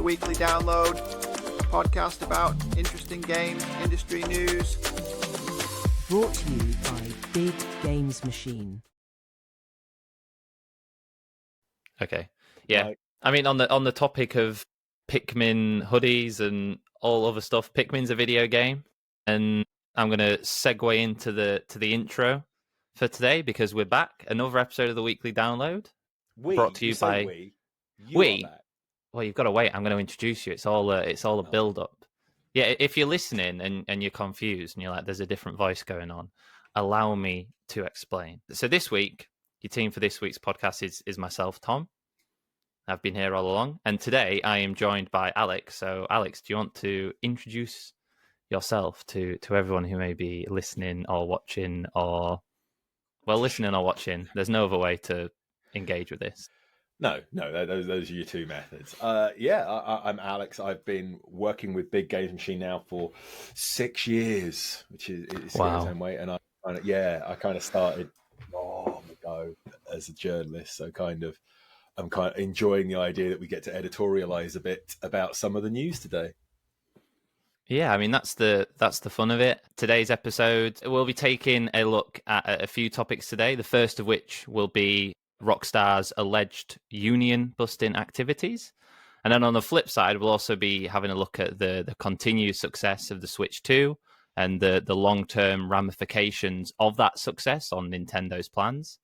Weekly Download, a podcast about interesting games, industry news. Brought to you by Big Games Machine. Okay. Yeah. Right. I mean, on the topic of Pikmin hoodies and all other stuff, Pikmin's a video game, and I'm going to segue into the intro for today because we're back. Another episode of the Weekly Download. Brought to you by we. Are back. Well, you've got to wait. I'm going to introduce you. It's all a build up. Yeah, if you're listening and you're confused and you're like, there's a different voice going on, allow me to explain. So this week, your team for this week's podcast is myself, Tom. I've been here all along. And today I am joined by Alex. So Alex, do you want to introduce yourself to everyone who may be listening or watching listening or watching? There's no other way to engage with this. No, those are your two methods. I'm Alex. I've been working with Big Games Machine now for 6 years, which is wow. its own way. And I kind of started long ago as a journalist. So I'm kind of enjoying the idea that we get to editorialize a bit about some of the news today. Yeah, I mean that's the fun of it. Today's episode, we'll be taking a look at a few topics today. The first of which will be Rockstar's alleged union busting activities. And then on the flip side, we'll also be having a look at the continued success of the Switch 2 and the long-term ramifications of that success on Nintendo's plans.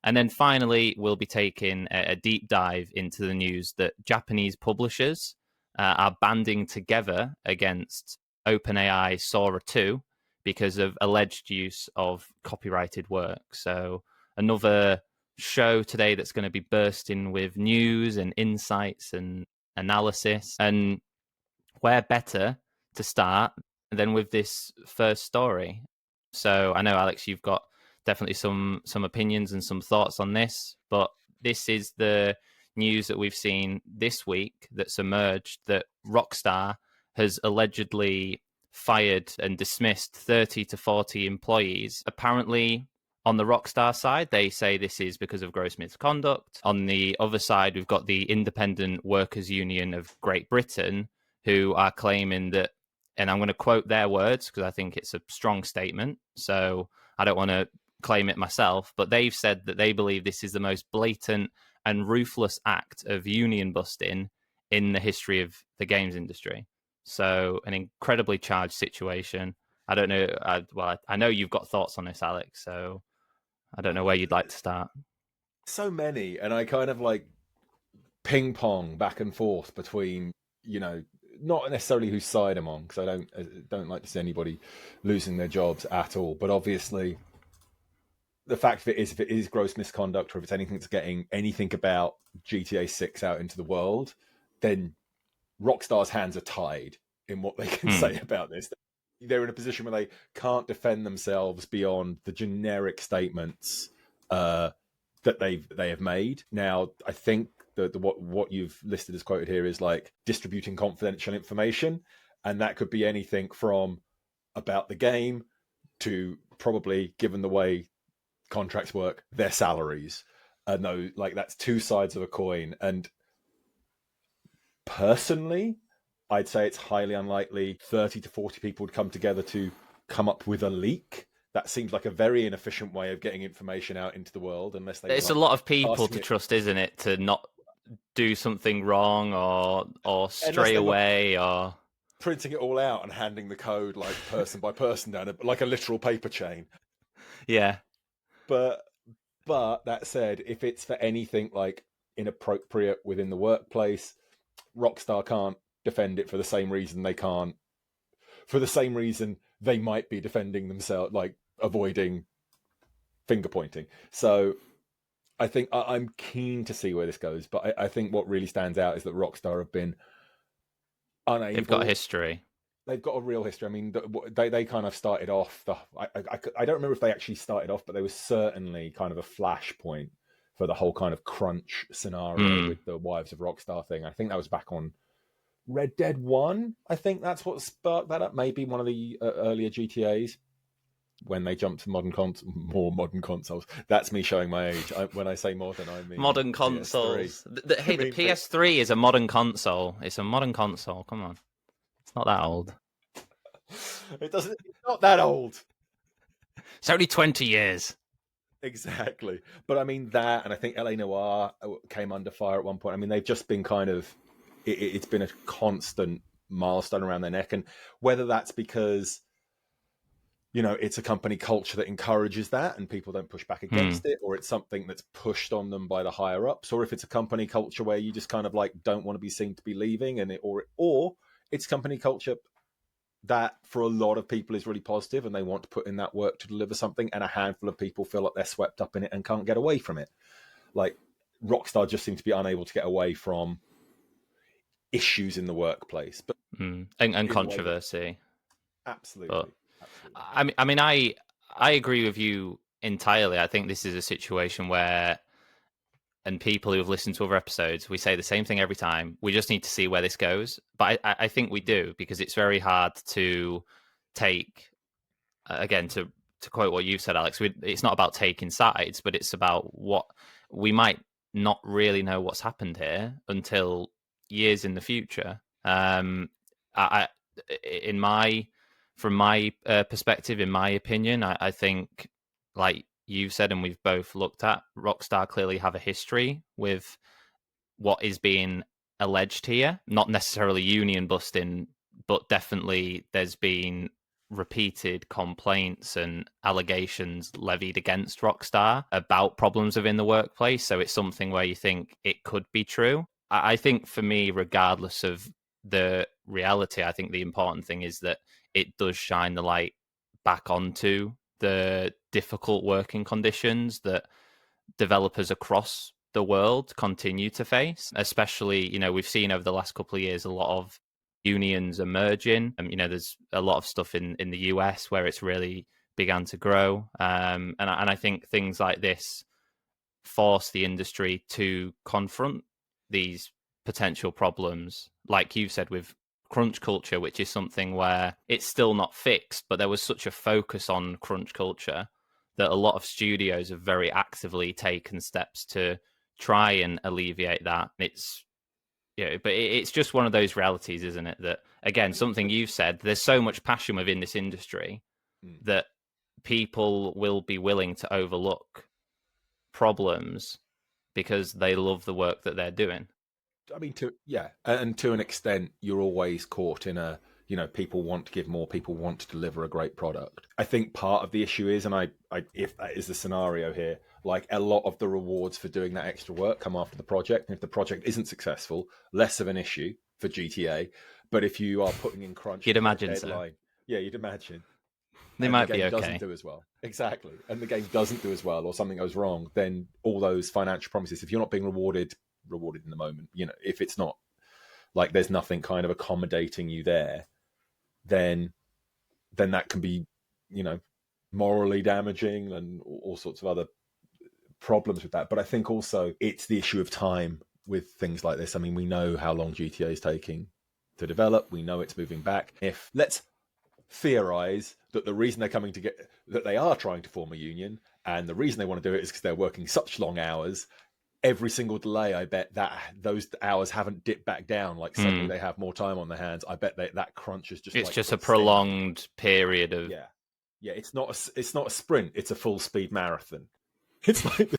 And then finally, we'll be taking a deep dive into the news that Japanese publishers are banding together against OpenAI Sora 2 because of alleged use of copyrighted work. So another show today that's going to be bursting with news and insights and analysis. And where better to start than with this first story? So I know, Alex, you've got definitely some opinions and some thoughts on this, but this is the news that we've seen this week that's emerged that Rockstar has allegedly fired and dismissed 30 to 40 employees. Apparently, on the Rockstar side, they say this is because of gross misconduct. On the other side, we've got the Independent Workers' Union of Great Britain, who are claiming that, and I'm going to quote their words because I think it's a strong statement, so I don't want to claim it myself, but they've said that they believe this is the most blatant and ruthless act of union busting in the history of the games industry. So an incredibly charged situation. I don't know. I know you've got thoughts on this, Alex, so I don't know where you'd like to start. So many, and I kind of like ping pong back and forth between, not necessarily whose side I'm on, because I don't like to see anybody losing their jobs at all. But obviously, the fact of it is, if it is gross misconduct or if it's anything that's getting anything about GTA 6 out into the world, then Rockstar's hands are tied in what they can say about this. They're in a position where they can't defend themselves beyond the generic statements that they have made. Now, I think that what you've listed as quoted here is like distributing confidential information, and that could be anything from about the game to probably, given the way contracts work, their salaries. And though, like, that's two sides of a coin. And personally, I'd say it's highly unlikely 30 to 40 people would come together to come up with a leak. That seems like a very inefficient way of getting information out into the world, unless they... It's a lot of people to trust, isn't it, to not do something wrong or stray away or... Printing it all out and handing the code like person by person down, like a literal paper chain. Yeah. But that said, if it's for anything like inappropriate within the workplace, Rockstar can't defend it for the same reason they might be defending themselves, like avoiding finger pointing. So I think I'm keen to see where this goes, but I think what really stands out is that Rockstar have been unable. They've got a history. They've got a real history. I mean, they kind of started off I don't remember if they actually started off, but they were certainly kind of a flashpoint for the whole kind of crunch scenario with the Wives of Rockstar thing. I think that was back on Red Dead 1. I think that's what sparked that up. Maybe one of the earlier GTAs. when they jump to more modern consoles. That's me showing my age. When I say modern, I mean modern PS3. consoles. Hey, the I mean, PS3 is a modern console. It's a modern console. Come on, it's not that old. It's not that old. It's only 20 years. Exactly. But I mean that, and I think LA Noire came under fire at one point. I mean, they've just been kind of, it's been a constant milestone around their neck. And whether that's because, it's a company culture that encourages that and people don't push back against it, or it's something that's pushed on them by the higher ups, or if it's a company culture where you just kind of like don't want to be seen to be leaving, or it's company culture that for a lot of people is really positive and they want to put in that work to deliver something, and a handful of people feel like they're swept up in it and can't get away from it. Like Rockstar just seems to be unable to get away from issues in the workplace, but and controversy. Absolutely. But Absolutely. I mean, I agree with you entirely. I think this is a situation where, and people who have listened to other episodes, we say the same thing every time. We just need to see where this goes. But I think we do, because it's very hard to take, again, to quote what you've said, Alex, it's not about taking sides, but it's about what we might not really know what's happened here until years in the future. From my perspective, in my opinion, I think, like you've said, and we've both looked at, Rockstar clearly have a history with what is being alleged here. Not necessarily union busting, but definitely there's been repeated complaints and allegations levied against Rockstar about problems within the workplace. So it's something where you think it could be true. I think for me, regardless of the reality, I think the important thing is that it does shine the light back onto the difficult working conditions that developers across the world continue to face. Especially, we've seen over the last couple of years a lot of unions emerging. There's a lot of stuff in the US where it's really began to grow. And I think things like this force the industry to confront these potential problems, like you've said, with crunch culture, which is something where it's still not fixed, but there was such a focus on crunch culture that a lot of studios have very actively taken steps to try and alleviate that. But it's just one of those realities, isn't it? That, again, something you've said, there's so much passion within this industry that people will be willing to overlook problems because they love the work that they're doing. I mean, and to an extent, you're always caught in a, people want to give more, people want to deliver a great product. I think part of the issue is, and if that is the scenario here, like a lot of the rewards for doing that extra work come after the project. And if the project isn't successful, less of an issue for GTA. But if you are putting in crunch, you'd imagine deadline, so. Yeah, you'd imagine. They might be okay. Doesn't do as well. Exactly. And the game doesn't do as well, or something goes wrong, then all those financial promises, if you're not being rewarded in the moment, if it's not like there's nothing kind of accommodating you there, then that can be, morally damaging and all sorts of other problems with that. But I think also it's the issue of time with things like this. I mean, we know how long GTA is taking to develop. We know it's moving back. If let's theorize that the reason they're coming to that they are trying to form a union, and the reason they want to do it is because they're working such long hours. Every single delay, I bet that those hours haven't dipped back down. Like suddenly they have more time on their hands. I bet that crunch is just. It's just a prolonged period of. Yeah. It's not a sprint. It's a full speed marathon. It's like,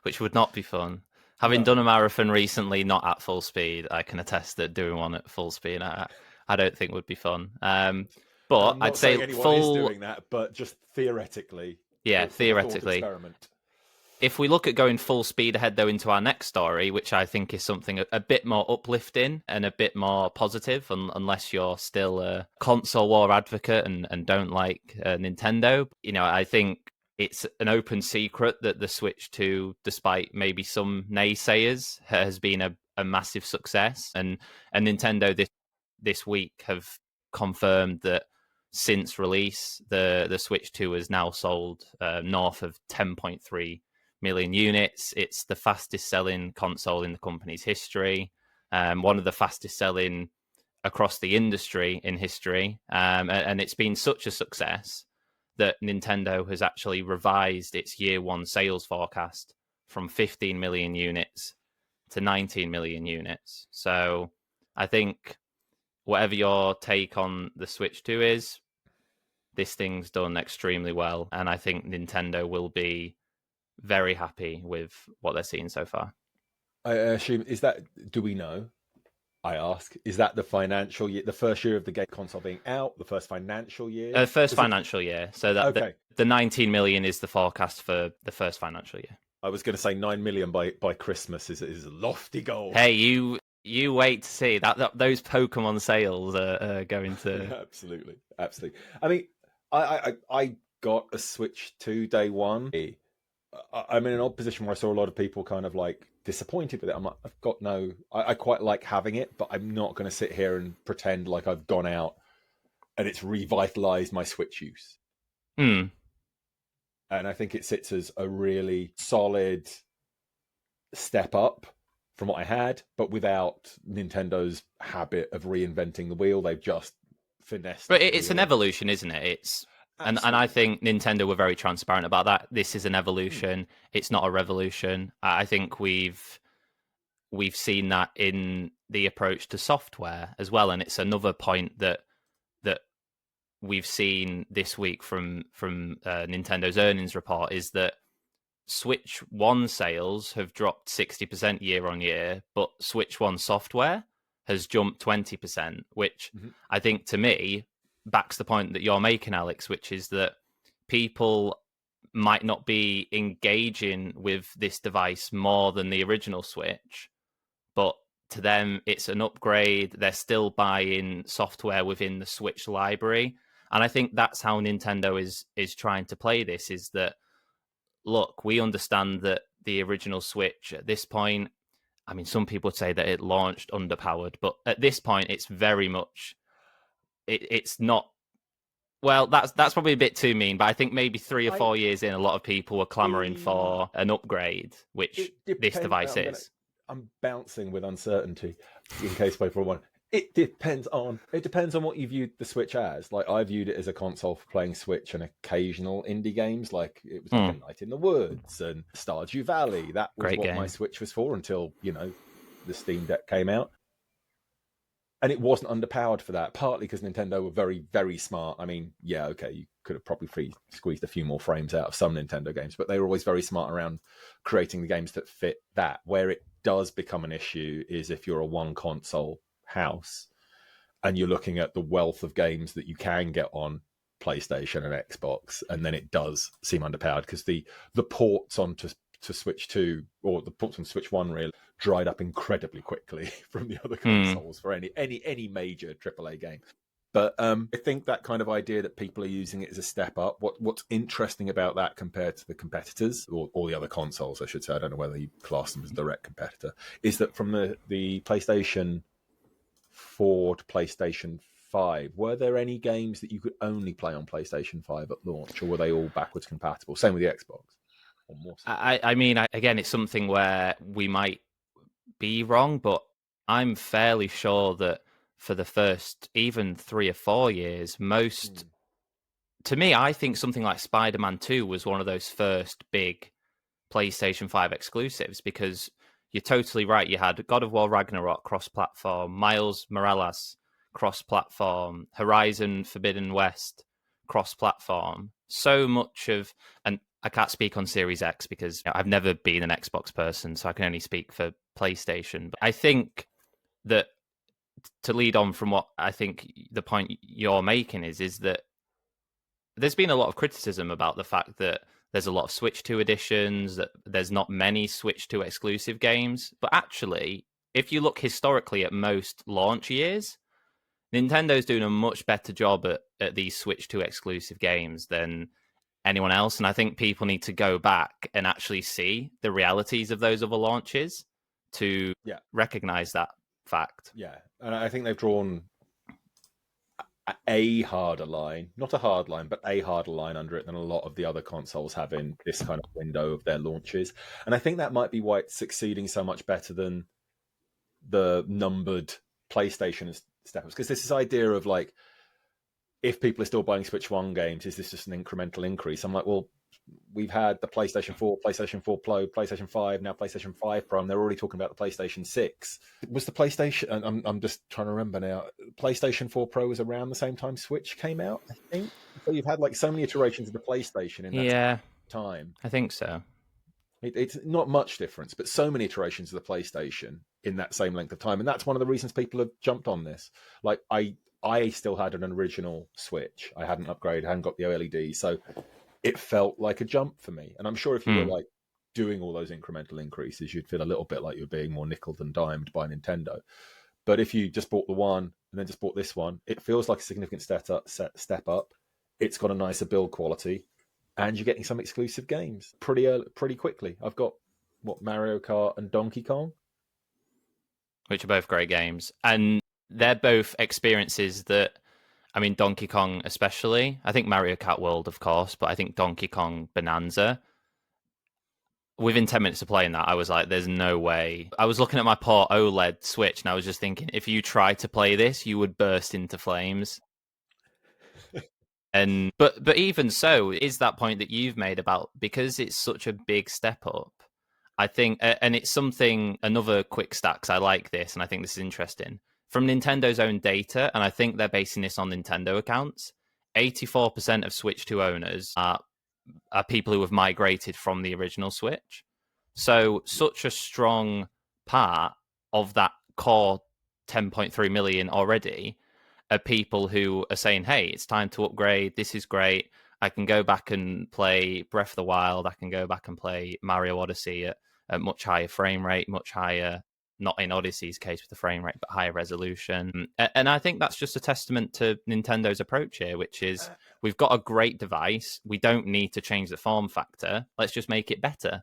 which would not be fun. Having done a marathon recently, not at full speed, I can attest that doing one at full speed, I don't think would be fun. But I'd say anyone is doing that, but just theoretically. Yeah, theoretically. Experiment. If we look at going full speed ahead, though, into our next story, which I think is something a bit more uplifting and a bit more positive, unless you're still a console war advocate and don't like Nintendo. I think it's an open secret that the Switch 2, despite maybe some naysayers, has been a massive success. And Nintendo this week have confirmed that since release, the Switch 2 has now sold north of 10.3 million units. It's the fastest selling console in the company's history, one of the fastest selling across the industry in history, and it's been such a success that Nintendo has actually revised its year one sales forecast from 15 million units to 19 million units. So I think whatever your take on the Switch 2 is, this thing's done extremely well. And I think Nintendo will be very happy with what they're seeing so far. I assume, do we know? I ask, is that the financial year, the first year of the game console being out, the first financial year? First financial year. So that Okay. the 19 million is the forecast for the first financial year. I was going to say 9 million by Christmas is a lofty goal. Hey, you wait to see that those Pokemon sales are going to Absolutely. I mean, I got a Switch 2 day one. I'm in an odd position where I saw a lot of people kind of like disappointed with it. I'm like, I quite like having it, but I'm not going to sit here and pretend like I've gone out and it's revitalized my Switch use. Hmm. And I think it sits as a really solid step up from what I had, but without Nintendo's habit of reinventing the wheel. They've just finessed. But it's an evolution, isn't it? It's and I think Nintendo were very transparent about that. This is an evolution. It's not a revolution. I think we've seen that in the approach to software as well, and it's another point that we've seen this week from Nintendo's earnings report is that Switch 1 sales have dropped 60% year on year, but Switch 1 software has jumped 20%, which I think to me backs the point that you're making, Alex, which is that people might not be engaging with this device more than the original Switch, but to them it's an upgrade. They're still buying software within the Switch library. And I think that's how Nintendo is trying to play this, is that, look, we understand that the original Switch at this point, I mean, some people would say that it launched underpowered, but at this point, it's very much, it's not, well, that's probably a bit too mean, but I think maybe 3 or 4 years in, a lot of people were clamoring for an upgrade, which this device is. I'm bouncing with uncertainty in case people want. It depends on what you viewed the Switch as. Like, I viewed it as a console for playing Switch and occasional indie games. Like, it was like A Night in the Woods and Stardew Valley. That was Great what game. my Switch was for until, the Steam Deck came out. And it wasn't underpowered for that, partly because Nintendo were very, very smart. I mean, yeah, okay, you could have probably squeezed a few more frames out of some Nintendo games, but they were always very smart around creating the games that fit that. Where it does become an issue is if you're a one console house and you're looking at the wealth of games that you can get on PlayStation and Xbox, and then it does seem underpowered because the ports onto Switch 2 or the ports on Switch 1 really dried up incredibly quickly from the other consoles for any major AAA game. But I think that kind of idea that people are using it as a step up, what's interesting about that compared to the competitors, or the other consoles, I should say, I don't know whether you class them as a direct competitor, is that from the PlayStation 4 to PlayStation 5, were there any games that you could only play on PlayStation 5 at launch, or were they all backwards compatible? Same with the Xbox. Or more so? I mean, again, it's something where we might be wrong, but I'm fairly sure that for the first even 3 or 4 years, to me, I think something like Spider-Man 2 was one of those first big PlayStation 5 exclusives, because you're totally right. You had God of War Ragnarok cross-platform, Miles Morales cross-platform, Horizon Forbidden West cross-platform. So much of, and I can't speak on Series X because I've never been an Xbox person, so I can only speak for PlayStation. But I think that, to lead on from what I think the point you're making is that there's been a lot of criticism about the fact that there's a lot of Switch 2 editions, that there's not many Switch 2 exclusive games. But actually, if you look historically at most launch years, Nintendo's doing a much better job at these Switch 2 exclusive games than anyone else. And I think people need to go back and actually see the realities of those other launches to recognize that fact. Yeah, and I think they've drawn a harder line, not a hard line, but a harder line under it than a lot of the other consoles have in this kind of window of their launches. And I think that might be why it's succeeding so much better than the numbered PlayStation step-ups, because there's this idea of like, if people are still buying Switch 1 games, is this just an incremental increase? I'm like, well, we've had the PlayStation 4, PlayStation 4 Pro, PlayStation 5, now PlayStation 5 Pro, and they're already talking about the PlayStation 6. Was the PlayStation, I'm just trying to remember now, PlayStation 4 Pro was around the same time Switch came out, I think? So you've had like so many iterations of the PlayStation in that time. I think so. It's not much difference, but so many iterations of the PlayStation in that same length of time. And that's one of the reasons people have jumped on this. Like, I still had an original Switch. I hadn't upgraded, hadn't got the OLED. So it felt like a jump for me. And I'm sure if you were like doing all those incremental increases, you'd feel a little bit like you're being more nickeled and dimed by Nintendo. But if you just bought the one and then just bought this one, it feels like a significant step up. It's got a nicer build quality, and you're getting some exclusive games pretty quickly. I've got Mario Kart and Donkey Kong, which are both great games, and they're both experiences that, I mean, Donkey Kong especially. I think Mario Kart World, of course, but I think Donkey Kong Bonanza. Within 10 minutes of playing that, I was like, there's no way. I was looking at my poor OLED Switch, and I was just thinking, if you tried to play this, you would burst into flames. And but even so, is that point that you've made about, because it's such a big step up, I think, and it's something, another quick stat, 'cause I like this, and I think this is interesting, from Nintendo's own data, and I think they're basing this on Nintendo accounts, 84% of Switch 2 owners are people who have migrated from the original Switch. So such a strong part of that core 10.3 million already are people who are saying, hey, it's time to upgrade. This is great. I can go back and play Breath of the Wild. I can go back and play Mario Odyssey at much higher frame rate, much higher, not in Odyssey's case with the frame rate, but higher resolution. And I think that's just a testament to Nintendo's approach here, which is we've got a great device. We don't need to change the form factor. Let's just make it better.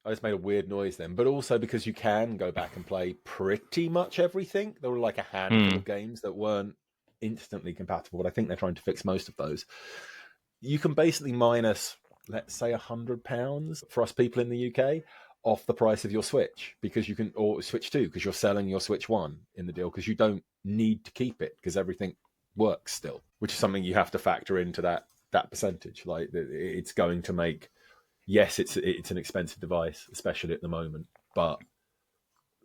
I just made a weird noise then, but also because you can go back and play pretty much everything. There were like a handful of games that weren't instantly compatible, but I think they're trying to fix most of those. You can basically minus, let's say, £100 for us people in the UK off the price of your Switch, because you can, or Switch 2, because you're selling your Switch 1 in the deal, because you don't need to keep it because everything works still, which is something you have to factor into that percentage. Like, it's going to make, yes, it's an expensive device, especially at the moment, but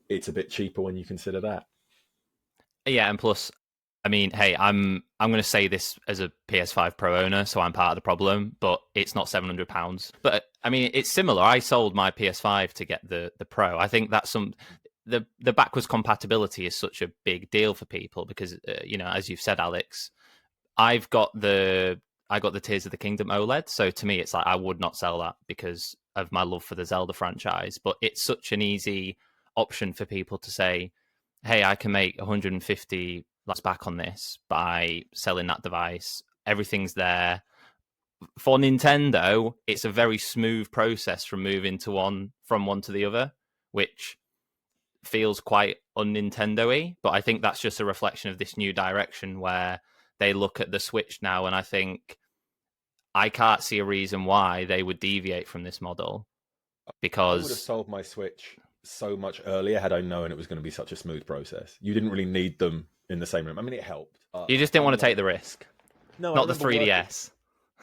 it's a bit cheaper when you consider that. Yeah, and plus, I mean, hey, I'm going to say this as a PS5 Pro owner, so I'm part of the problem, but it's not £700. But I mean, it's similar. I sold my PS5 to get the Pro. I think that's the backwards compatibility is such a big deal for people because, as you've said, Alex, I got the Tears of the Kingdom OLED, so to me, it's like I would not sell that because of my love for the Zelda franchise. But it's such an easy option for people to say, hey, I can make 150 back on this by selling that device. Everything's there. For Nintendo, it's a very smooth process from moving from one to the other, which feels quite un-Nintendo-y, but I think that's just a reflection of this new direction where they look at the Switch now, and I think I can't see a reason why they would deviate from this model, because I would have sold my Switch so much earlier had I known it was going to be such a smooth process. You didn't really need them in the same room. I mean, it helped. You just didn't want to take the risk. No, not the 3DS.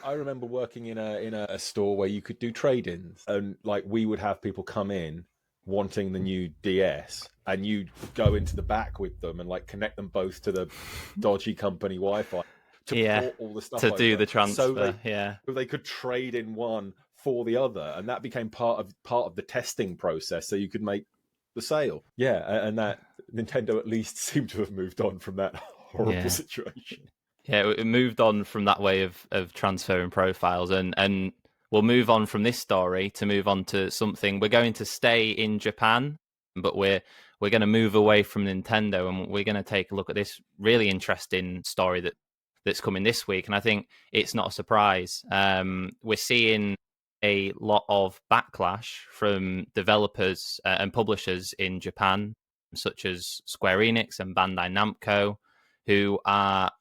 I remember working in a store where you could do trade-ins, and like we would have people come in wanting the new DS, and you'd go into the back with them and like connect them both to the dodgy company Wi-Fi to port all the stuff to over, do the transfer. So they could trade in one for the other, and that became part of the testing process, so you could make the sale. Yeah, and that Nintendo at least seemed to have moved on from that horrible situation. Yeah, it moved on from that way of transferring profiles, and we'll move on from this story to move on to something. We're going to stay in Japan, but we're going to move away from Nintendo, and we're going to take a look at this really interesting story that's coming this week. And I think it's not a surprise. We're seeing a lot of backlash from developers and publishers in Japan, such as Square Enix and Bandai Namco, who are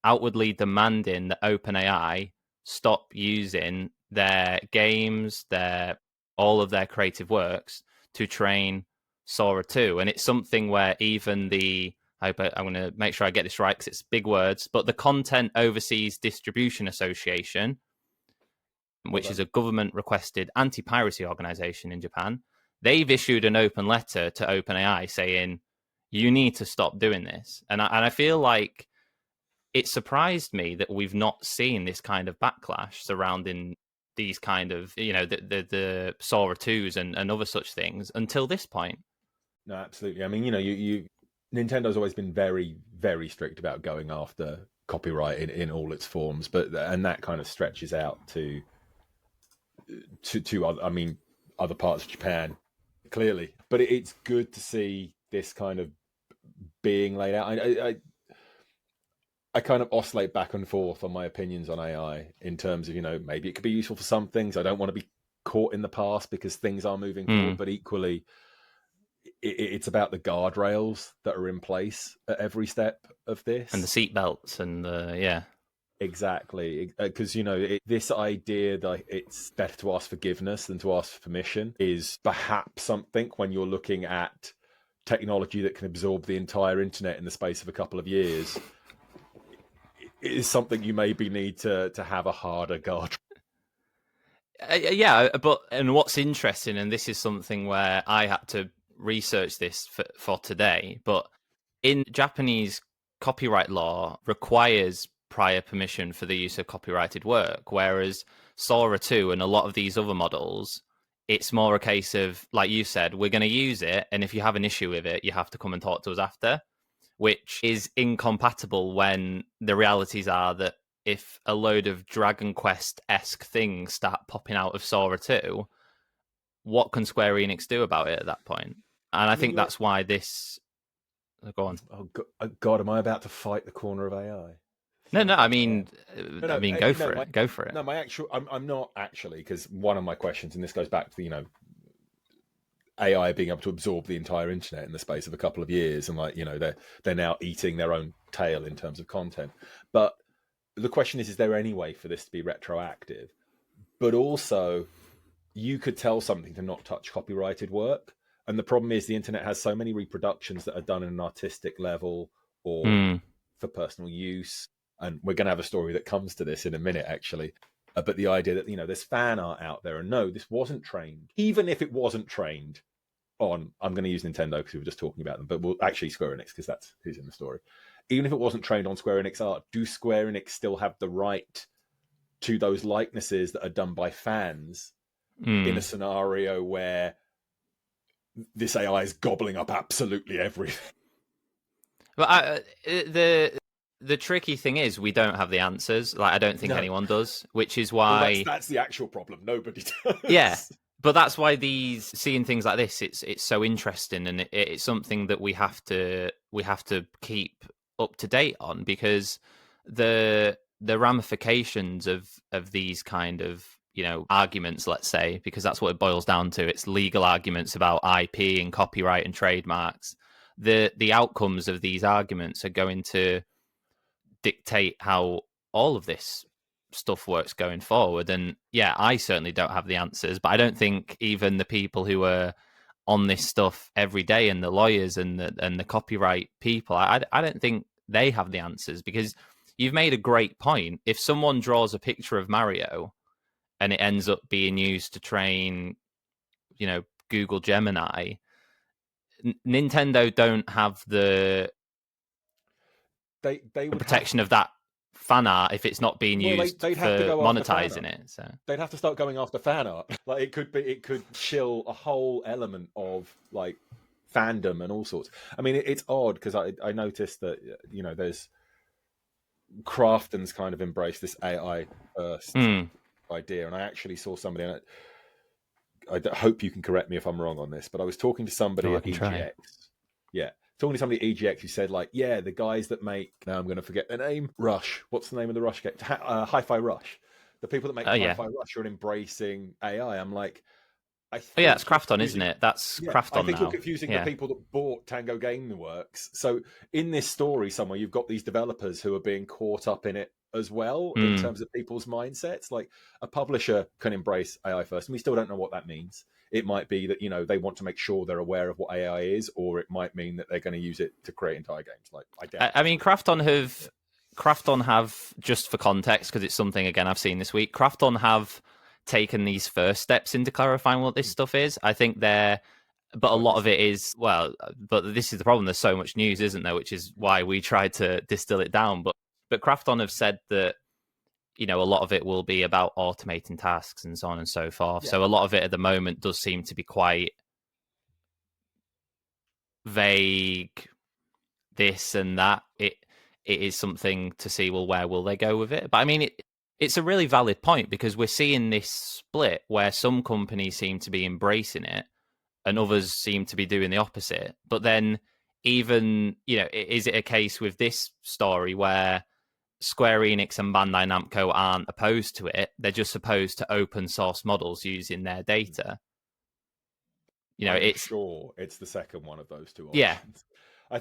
outwardly demanding that OpenAI stop using their games, all of their creative works to train Sora 2. And it's something where even the I'm going to make sure I get this right because it's big words, but the Content Overseas Distribution Association, which is a government-requested anti-piracy organization in Japan, they've issued an open letter to OpenAI saying, you need to stop doing this. And I feel like it surprised me that we've not seen this kind of backlash surrounding these kind of, the Sora 2s and other such things until this point. No, absolutely. I mean, you Nintendo's always been very, very strict about going after copyright in all its forms, and that kind of stretches out to other parts of Japan, clearly. But it's good to see this kind of being laid out. I kind of oscillate back and forth on my opinions on AI in terms of, maybe it could be useful for some things. I don't want to be caught in the past because things are moving forward, but equally, it's about the guardrails that are in place at every step of this, and the seatbelts, and exactly, because this idea that it's better to ask forgiveness than to ask for permission is perhaps something when you're looking at technology that can absorb the entire internet in the space of a couple of years. It is something you maybe need to have a harder guard. And what's interesting, and this is something where I had to research this for today, but in Japanese copyright law requires prior permission for the use of copyrighted work, whereas Sora 2 and a lot of these other models, it's more a case of, like you said, we're going to use it, and if you have an issue with it, you have to come and talk to us after, which is incompatible when the realities are that if a load of Dragon Quest-esque things start popping out of Sora 2, what can Square Enix do about it at that point? And I think that's why this... Go on. Oh God, am I about to fight the corner of AI? No. I mean, go for it. Go for it. No, I'm not actually, because one of my questions, and this goes back to AI being able to absorb the entire internet in the space of a couple of years, and they're now eating their own tail in terms of content. But the question is there any way for this to be retroactive? But also, you could tell something to not touch copyrighted work. And the problem is the internet has so many reproductions that are done at an artistic level or for personal use. And we're going to have a story that comes to this in a minute, actually. But the idea that, there's fan art out there. And no, this wasn't trained. Even if it wasn't trained on, I'm going to use Nintendo because we were just talking about them, but we'll actually Square Enix because that's who's in the story. Even if it wasn't trained on Square Enix art, do Square Enix still have the right to those likenesses that are done by fans in a scenario where this AI is gobbling up absolutely everything? But the tricky thing is we don't have the answers. Like, I don't think anyone does, which is why... that's the actual problem. Nobody does. Yeah, but that's why seeing things like this, it's so interesting, and it's something that we have to keep up to date on, because the ramifications of these kind of arguments, let's say, because that's what it boils down to. It's legal arguments about IP and copyright and trademarks. The outcomes of these arguments are going to dictate how all of this stuff works going forward. And yeah, I certainly don't have the answers, but I don't think even the people who are on this stuff every day, and the lawyers and the copyright people, I don't think they have the answers, because you've made a great point. If someone draws a picture of Mario and it ends up being used to train, Google Gemini, Nintendo don't have the protection of that fan art if it's not being used for monetizing it. So they'd have to start going after fan art. Like, it could chill a whole element of fandom and all sorts. I mean, it's odd because I noticed that there's Crafton's kind of embraced this AI first idea, and I actually saw somebody, and I hope you can correct me if I'm wrong on this, but I was talking to somebody at EGX. Yeah, talking to somebody at EGX who said, the guys that make, now I'm going to forget their name, Rush. What's the name of the Rush game? Hi-Fi Rush. The people that make Hi-Fi Rush are embracing AI. I'm like, it's Krafton, isn't it? That's Krafton now. I think you're confusing the people that bought Tango Gameworks. So in this story somewhere, you've got these developers who are being caught up in it as well, in terms of people's mindsets. Like, a publisher can embrace AI first, and we still don't know what that means. It might be that, they want to make sure they're aware of what AI is, or it might mean that they're going to use it to create entire games. Like, I doubt. I mean, Krafton have, just for context, because it's something again I've seen this week. Krafton have taken these first steps into clarifying what this stuff is. I think but a lot of it is, but this is the problem. There's so much news, isn't there? Which is why we tried to distill it down. But Krafton have said that, a lot of it will be about automating tasks and so on and so forth. Yeah. So a lot of it at the moment does seem to be quite vague, this and that. It is something to see, well, where will they go with it? But I mean, it's a really valid point, because we're seeing this split where some companies seem to be embracing it and others seem to be doing the opposite. But then even, is it a case with this story where Square Enix and Bandai Namco aren't opposed to it? They're just opposed to open source models using their data. Sure it's the second one of those two options. Yeah. I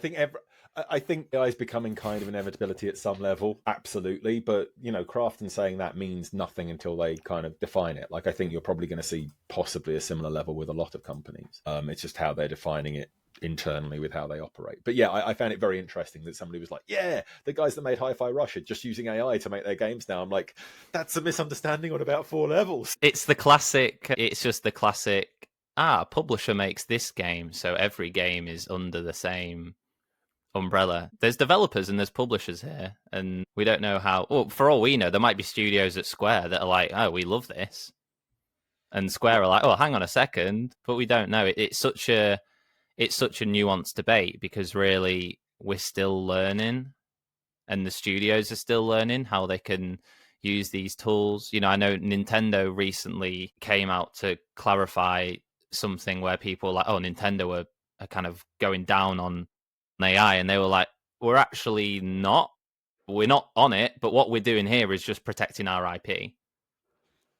think AI is becoming kind of inevitability at some level, absolutely. But, Krafton saying that means nothing until they kind of define it. Like, I think you're probably going to see possibly a similar level with a lot of companies. It's just how they're defining it internally with how they operate. But yeah, I found it very interesting that somebody was like, yeah, the guys that made Hi-Fi Rush are just using AI to make their games now. I'm like, that's a misunderstanding on about 4 levels. It's just the classic, publisher makes this game, so every game is under the same umbrella. There's developers and there's publishers here, and we don't know how. Well, for all we know, there might be studios at Square that are like, oh, we love this, and Square are like, oh, hang on a second, but we don't know. It's such a nuanced debate, because really we're still learning, and the studios are still learning how they can use these tools. I know Nintendo recently came out to clarify something where people were like, oh, Nintendo are kind of going down on AI, and they were like, we're actually not. We're not on it, but what we're doing here is just protecting our IP.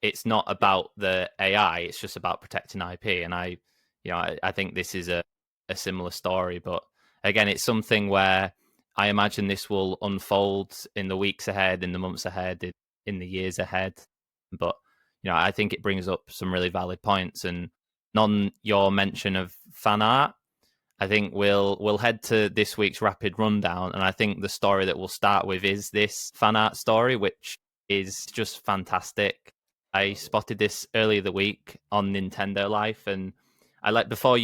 It's not about the AI, it's just about protecting IP. And I think this is a similar story, but again, it's something where I imagine this will unfold in the weeks ahead, in the months ahead, in the years ahead. But I think it brings up some really valid points. And on your mention of fan art, I think we'll head to this week's rapid rundown, and I think the story that we'll start with is this fan art story, which is just fantastic. I spotted this earlier the week on Nintendo Life, and before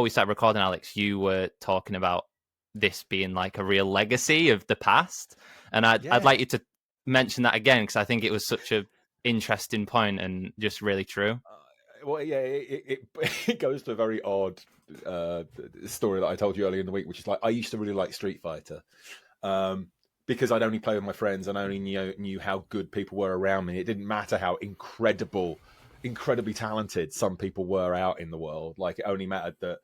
we start recording, Alex, you were talking about this being like a real legacy of the past, and I'd like you to mention that again, because I think it was such a interesting point and just really true. Well, yeah, it goes to a very odd story that I told you earlier in the week, which is like, I used to really like Street Fighter because I'd only play with my friends and I only knew how good people were around me. It didn't matter how incredibly talented some people were out in the world. Like, it only mattered that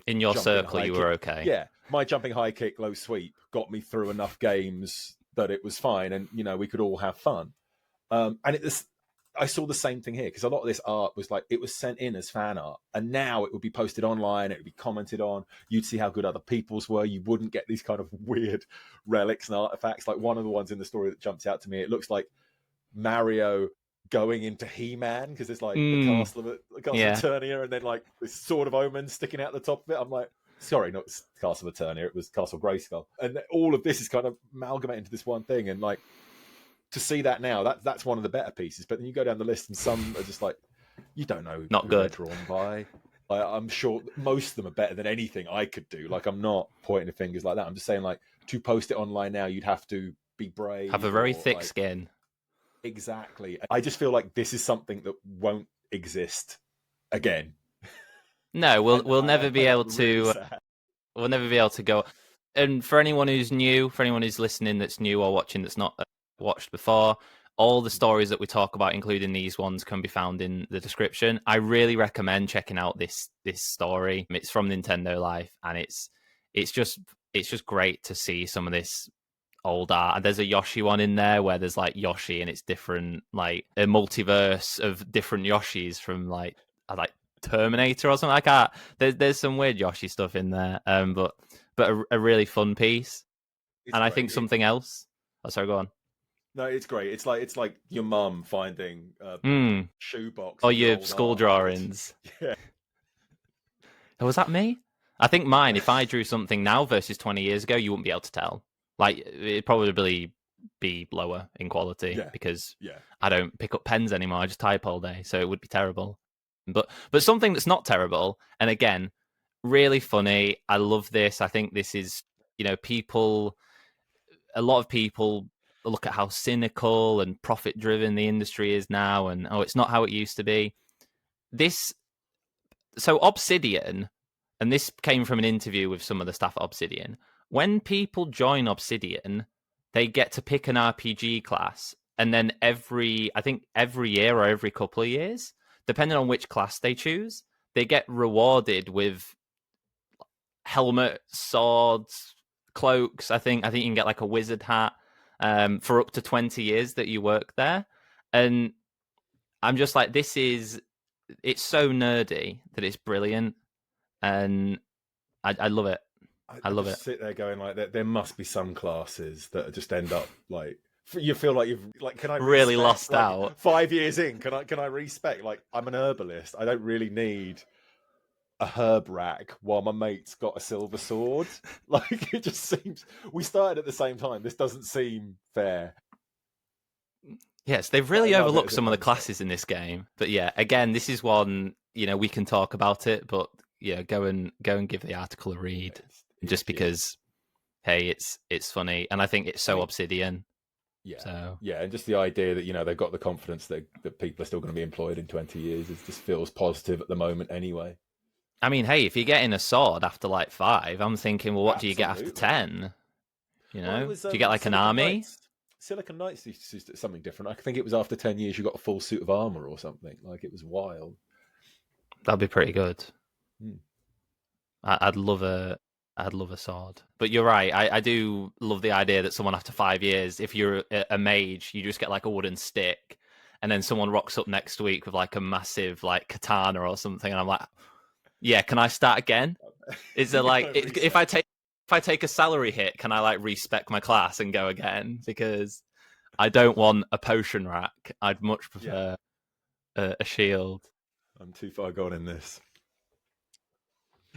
in your circle you were okay. Yeah, my jumping high kick, low sweep got me through enough games that it was fine, and we could all have fun. And I saw the same thing here, because a lot of this art was like, it was sent in as fan art, and now it would be posted online, it would be commented on, you'd see how good other people's were, you wouldn't get these kind of weird relics and artifacts. Like, one of the ones in the story that jumps out to me, it looks like Mario going into He-Man, because there's like the castle of Eternia, and then like this Sword of Omen sticking out the top of it. I'm like, sorry, not Castle of Eternia, it was Castle Grayskull. And all of this is kind of amalgamated into this one thing, and like, to see that now, that's one of the better pieces. But then you go down the list, and some are just like, you don't know not who good. They're drawn by. I'm sure most of them are better than anything I could do. Like, I'm not pointing the fingers like that. I'm just saying, like, to post it online now, you'd have to be brave, have a very thick skin. Exactly. I just feel like this is something that won't exist again. No, we'll never be able to. We'll never be able to go. And for anyone who's new, for anyone who's listening that's new or watching that's not watched before, all the stories that we talk about, including these ones, can be found in the description. I really recommend checking out this story. It's from Nintendo Life, and it's just great to see some of this old art. And there's a Yoshi one in there where there's like Yoshi, and it's different, like a multiverse of different Yoshis from like Terminator or something. There's some weird Yoshi stuff in there, but a really fun piece. And I think something else. Oh, sorry, go on. No, it's great. It's like your mum finding a Mm. shoebox Or of your your old school art. drawings. Yeah. Oh, was that me? I think mine, if I drew something now versus 20 years ago, you wouldn't be able to tell. Like, it'd probably be lower in quality Yeah. because Yeah. I don't pick up pens anymore. I just type all day, so it would be terrible. But something that's not terrible, and again, really funny. I love this. I think this is, a lot of people look at how cynical and profit driven the industry is now, and it's not how it used to be. So Obsidian, and this came from an interview with some of the staff at Obsidian. When people join Obsidian, they get to pick an RPG class, and then I think every year or every couple of years, depending on which class they choose, they get rewarded with helmets, swords, cloaks. I think you can get like a wizard hat for up to 20 years that you work there. And I'm just like, it's so nerdy that it's brilliant. And I love it. I I love it. just sit there going like, there must be some classes that just end up like you feel like you've like, can I Really respect, lost like, out. 5 years in? Can I respect? Like, I'm an herbalist. I don't really need a herb rack while my mate's got a silver sword. Like, it just seems we started at the same time. This doesn't seem fair. Yes, they've But really I love it overlooked as a some of the concept. classes in this game. But yeah, again, this is one, we can talk about it, but yeah, go and give the article a read. Just because hey, it's funny, and I think it's so Obsidian. Yeah. So Yeah, and just the idea that they've got the confidence that people are still going to be employed in 20 years just feels positive at the moment anyway. I mean, hey, if you're getting a sword after like 5, I'm thinking, well, what do you get after Absolutely. 10? Well, it was Do you get like an Silicon army? Knights. Silicon Knights used to do something different. I think it was after 10 years you got a full suit of armor or something. Like, it was wild. That'd be pretty good. Hmm. I'd love a sword. But you're right. I do love the idea that someone after 5 years, if you're a mage, you just get like a wooden stick, and then someone rocks up next week with like a massive like katana or something, and I'm like, yeah, can I start again? Is there like if I take a salary hit, can I like respec my class and go again? Because I don't want a potion rack. I'd much prefer a shield. I'm too far gone in this.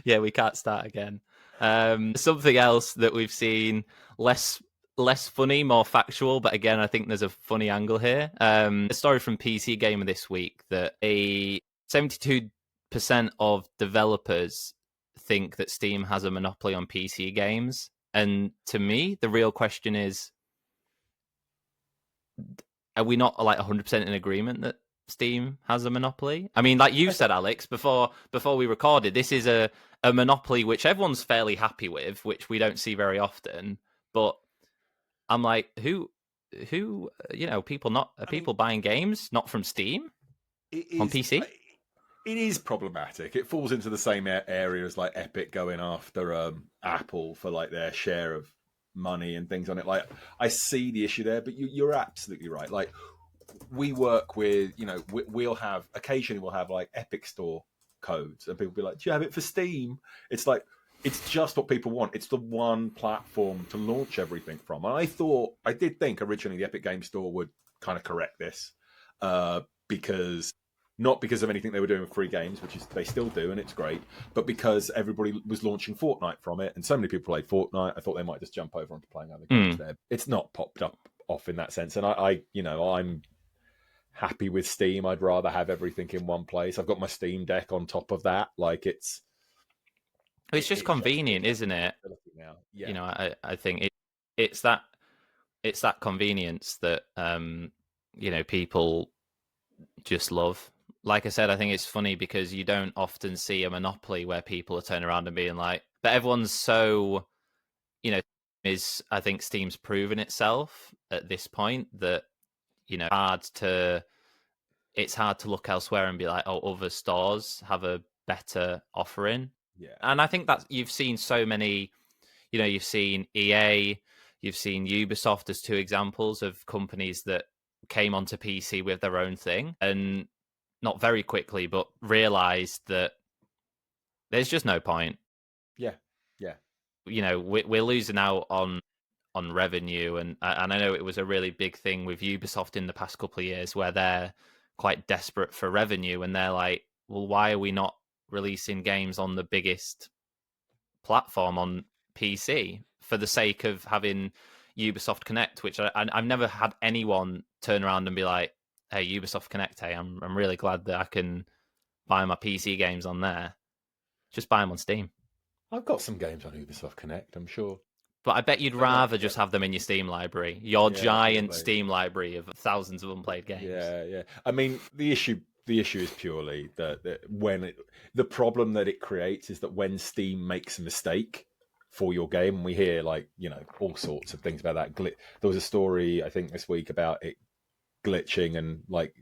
Yeah, we can't start again. Something else that we've seen less funny, more factual, but again, I think there's a funny angle here. A story from PC Gamer this week that 72% of developers think that Steam has a monopoly on PC games, and to me, the real question is, are we not like 100% in agreement that Steam has a monopoly? I mean, like you said, Alex, before we recorded, this is a monopoly which everyone's fairly happy with, which we don't see very often. But I'm like, who, people buying games not from Steam on PC? It is problematic. It falls into the same area as like Epic going after Apple for like their share of money and things on it. Like, I see the issue there, but you're absolutely right. Like, we work with, we'll have like Epic Store codes, and people will be like, do you have it for Steam? It's like, it's just what people want. It's the one platform to launch everything from. And I did think originally the Epic Game Store would kind of correct this, because not because of anything they were doing with free games, which is they still do, and it's great, but because everybody was launching Fortnite from it, and so many people played Fortnite, I thought they might just jump over onto playing other games there. It's not popped up off in that sense, and I'm happy with Steam. I'd rather have everything in one place. I've got my Steam Deck on top of that. Like, it's just convenient, isn't it? Now. Yeah. I think it's that convenience that people just love. Like I said, I think it's funny because you don't often see a monopoly where people are turning around and being like, but everyone's so, I think Steam's proven itself at this point that, it's hard to look elsewhere and be like, oh, other stores have a better offering. Yeah. And I think that you've seen so many, you've seen EA, you've seen Ubisoft as two examples of companies that came onto PC with their own thing and not very quickly, but realized that there's just no point. Yeah. Yeah. We're losing out on on revenue, and I know it was a really big thing with Ubisoft in the past couple of years, where they're quite desperate for revenue, and they're like, well, why are we not releasing games on the biggest platform on PC for the sake of having Ubisoft Connect, which I've never had anyone turn around and be like, hey, Ubisoft Connect, hey, I'm really glad that I can buy my PC games on there. Just buy them on Steam. I've got some games on Ubisoft Connect, I'm sure. But I bet you'd rather just have them in your Steam library, your giant probably. Steam library of thousands of unplayed games. Yeah. I mean, the issue is purely that when the problem that it creates is that when Steam makes a mistake for your game, and we hear like, you know, all sorts of things about that. There was a story I think this week about it glitching, and like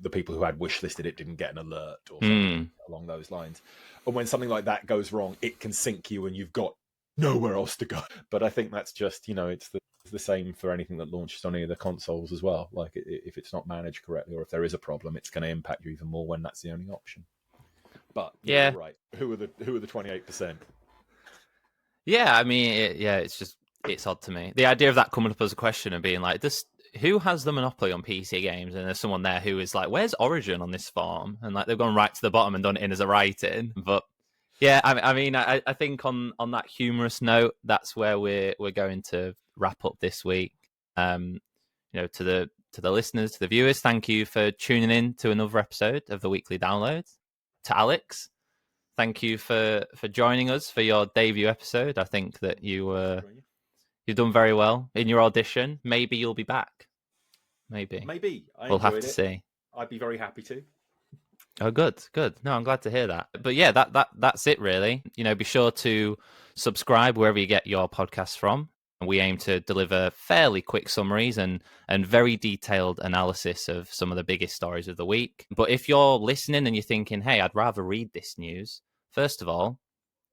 the people who had wishlisted it didn't get an alert or something along those lines. And when something like that goes wrong, it can sink you, and you've got nowhere else to go. But I think that's just, you know, it's the same for anything that launches on any of the consoles as well. Like if it's not managed correctly, or if there is a problem, it's going to impact you even more when that's the only option. But yeah, you're right. Who are the 28%? Yeah, I mean, it's odd to me. The idea of that coming up as a question and being like, who has the monopoly on PC games? And there's someone there who is like, where's Origin on this form? And like they've gone right to the bottom and done it in as a write-in. But yeah, I think on that humorous note, that's where we're going to wrap up this week. You know, to the listeners, to the viewers, thank you for tuning in to another episode of the Weekly Download. To Alex, thank you for joining us for your debut episode. I think that you've done very well in your audition. Maybe you'll be back. Maybe. We'll have to see. I'd be very happy to. Oh, good. No, I'm glad to hear that. But yeah, that's it really. You know, be sure to subscribe wherever you get your podcasts from. We aim to deliver fairly quick summaries and very detailed analysis of some of the biggest stories of the week. But if you're listening and you're thinking, hey, I'd rather read this news, first of all,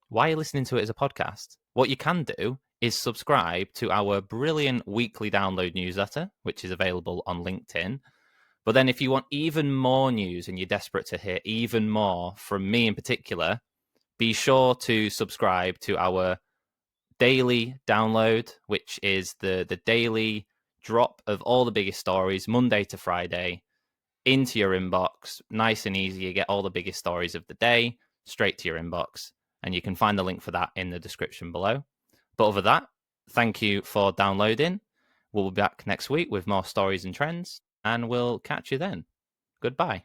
why are you listening to it as a podcast? What you can do is subscribe to our brilliant weekly download newsletter, which is available on LinkedIn. But then if you want even more news and you're desperate to hear even more from me in particular, be sure to subscribe to our daily download, which is the daily drop of all the biggest stories, Monday to Friday, into your inbox. Nice and easy. You get all the biggest stories of the day straight to your inbox. And you can find the link for that in the description below. But other than that, thank you for downloading. We'll be back next week with more stories and trends, and we'll catch you then. Goodbye.